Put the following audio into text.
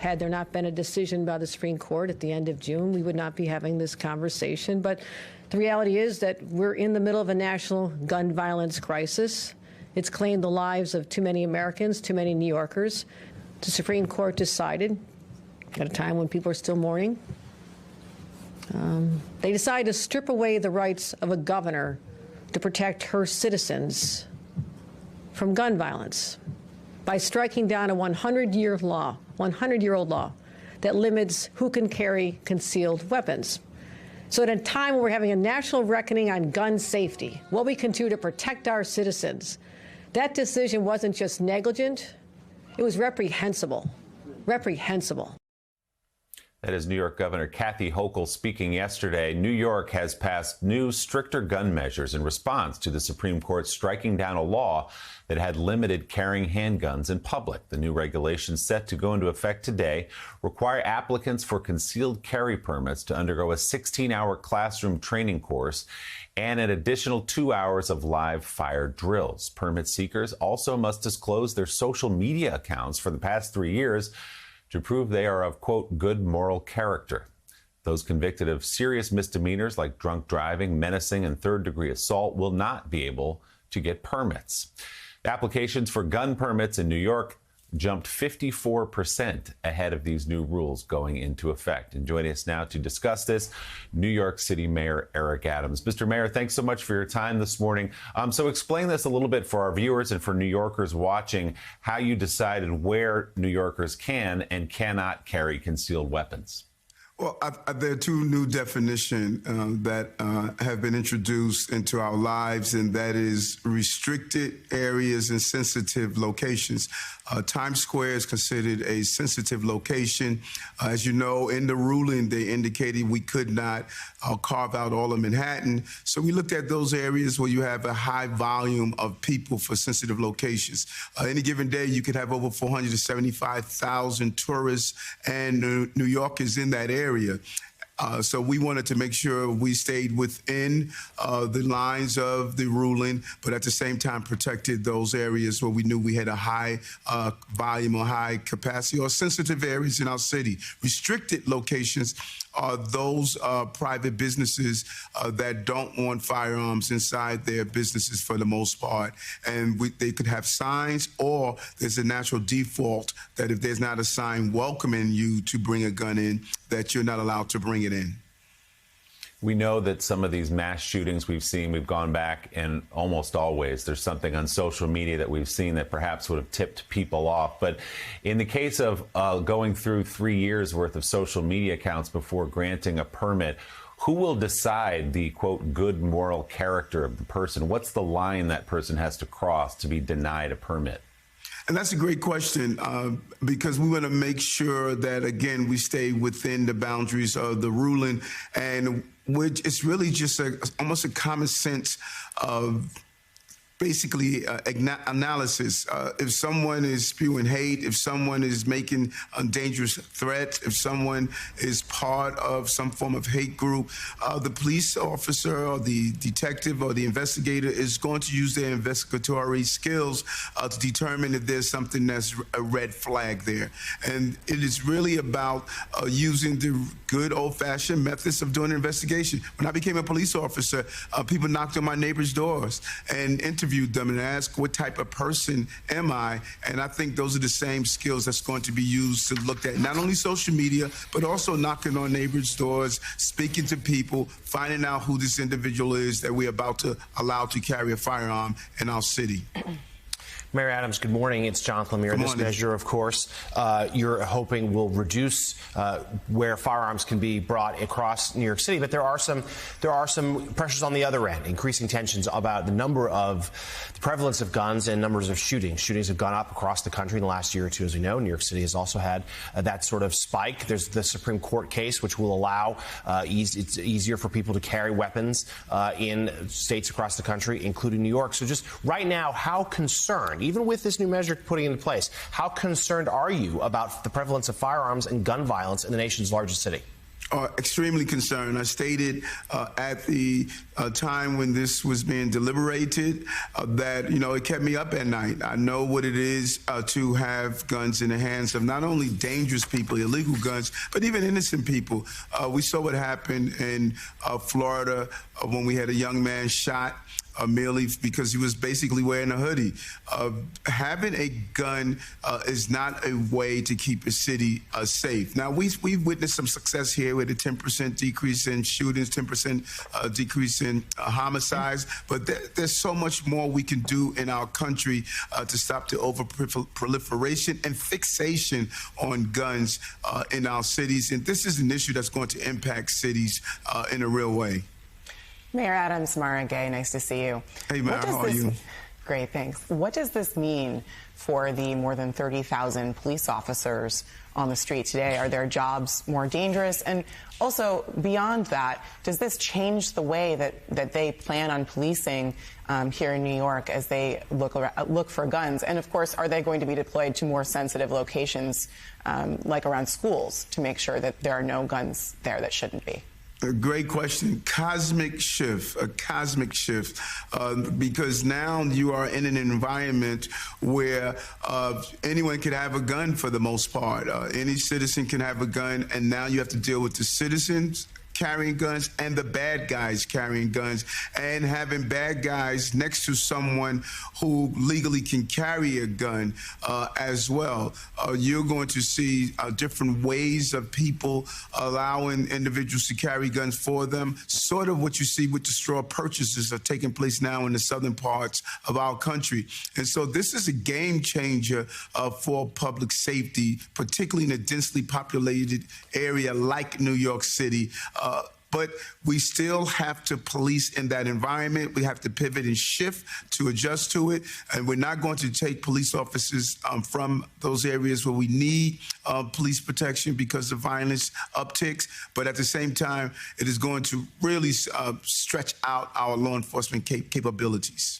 had there not been a decision by the Supreme Court at the end of June, we would not be having this conversation. But the reality is that we're in the middle of a national gun violence crisis. It's claimed the lives of too many Americans, too many New Yorkers. The Supreme Court decided, at a time when people are still mourning, they decided to strip away the rights of a governor to protect her citizens from gun violence by striking down a 100-year-old law that limits who can carry concealed weapons. So at a time when we're having a national reckoning on gun safety, what we can do to protect our citizens, that decision wasn't just negligent, it was reprehensible. Reprehensible. That is New York Governor Kathy Hochul speaking yesterday. New York has passed new, stricter gun measures in response to the Supreme Court striking down a law that had limited carrying handguns in public. The new regulations, set to go into effect today, require applicants for concealed carry permits to undergo a 16-hour classroom training course and an additional 2 hours of live fire drills. Permit seekers also must disclose their social media accounts for the past 3 years to prove they are of, quote, good moral character. Those convicted of serious misdemeanors like drunk driving, menacing, and third-degree assault will not be able to get permits. Applications for gun permits in New York jumped 54% ahead of these new rules going into effect. And joining us now to discuss this, New York City Mayor Eric Adams. Mr. Mayor, thanks so much for your time this morning. So explain this a little bit for our viewers and for New Yorkers watching, how you decided where New Yorkers can and cannot carry concealed weapons. Well, there are two new definitions that have been introduced into our lives, and that is restricted areas and sensitive locations. Times Square is considered a sensitive location. As you know, in the ruling, they indicated we could not carve out all of Manhattan. So we looked at those areas where you have a high volume of people for sensitive locations. Any given day, you could have over 475,000 tourists, and New York is in that area. So we wanted to make sure we stayed within the lines of the ruling, but at the same time protected those areas where we knew we had a high volume or high capacity or sensitive areas in our city. Restricted locations are those private businesses that don't want firearms inside their businesses for the most part. And they could have signs, or there's a natural default that if there's not a sign welcoming you to bring a gun in, that you're not allowed to bring it in. We know that some of these mass shootings we've seen, we've gone back, and almost always there's something on social media that we've seen that perhaps would have tipped people off. But in the case of going through 3 years worth of social media accounts before granting a permit, who will decide the, quote, good moral character of the person? What's the line that person has to cross to be denied a permit? And that's a great question, because we want to make sure that, again, we stay within the boundaries of the ruling, and it's really just almost a common sense of basically analysis. If someone is spewing hate, if someone is making dangerous threats, if someone is part of some form of hate group, the police officer or the detective or the investigator is going to use their investigatory skills to determine if there's something that's a red flag there. And it is really about using the good old-fashioned methods of doing an investigation. When I became a police officer, people knocked on my neighbors' doors and interviewed them and asked, what type of person am I? And I think those are the same skills that's going to be used to look at not only social media, but also knocking on neighbors' doors, speaking to people, finding out who this individual is that we're about to allow to carry a firearm in our city. Mayor Adams, good morning. It's Jonathan Lemire. This measure, of course, you're hoping will reduce where firearms can be brought across New York City. But there are some pressures on the other end, increasing tensions about the prevalence of guns and numbers of shootings. Shootings have gone up across the country in the last year or two, as we know. New York City has also had that sort of spike. There's the Supreme Court case, which will allow it's easier for people to carry weapons in states across the country, including New York. So just right now, how concerned, even with this new measure putting into place, how concerned are you about the prevalence of firearms and gun violence in the nation's largest city? Extremely concerned. I stated at the time when this was being deliberated that, it kept me up at night. I know what it is to have guns in the hands of not only dangerous people, illegal guns, but even innocent people. We saw what happened in Florida when we had a young man shot merely because he was basically wearing a hoodie. Having a gun is not a way to keep a city safe. Now, we've witnessed some success here with a 10% decrease in shootings, 10% decrease in homicides, but there's so much more we can do in our country to stop the over-proliferation and fixation on guns in our cities. And this is an issue that's going to impact cities in a real way. Mayor Adams, Mara Gay, nice to see you. Hey, Mara, how are you? Great, thanks. What does this mean for the more than 30,000 police officers on the street today? Are their jobs more dangerous? And also, beyond that, does this change the way that they plan on policing here in New York as they look for guns? And, of course, are they going to be deployed to more sensitive locations, like around schools, to make sure that there are no guns there that shouldn't be? A great question. A cosmic shift, because now you are in an environment where anyone can have a gun for the most part. Any citizen can have a gun, and now you have to deal with the citizens carrying guns and the bad guys carrying guns, and having bad guys next to someone who legally can carry a gun as well. You're going to see different ways of people allowing individuals to carry guns for them, sort of what you see with the straw purchases are taking place now in the southern parts of our country. And so this is a game changer for public safety, particularly in a densely populated area like New York City. But we still have to police in that environment. We have to pivot and shift to adjust to it. And we're not going to take police officers from those areas where we need police protection because of violence upticks. But at the same time, it is going to really stretch out our law enforcement capabilities.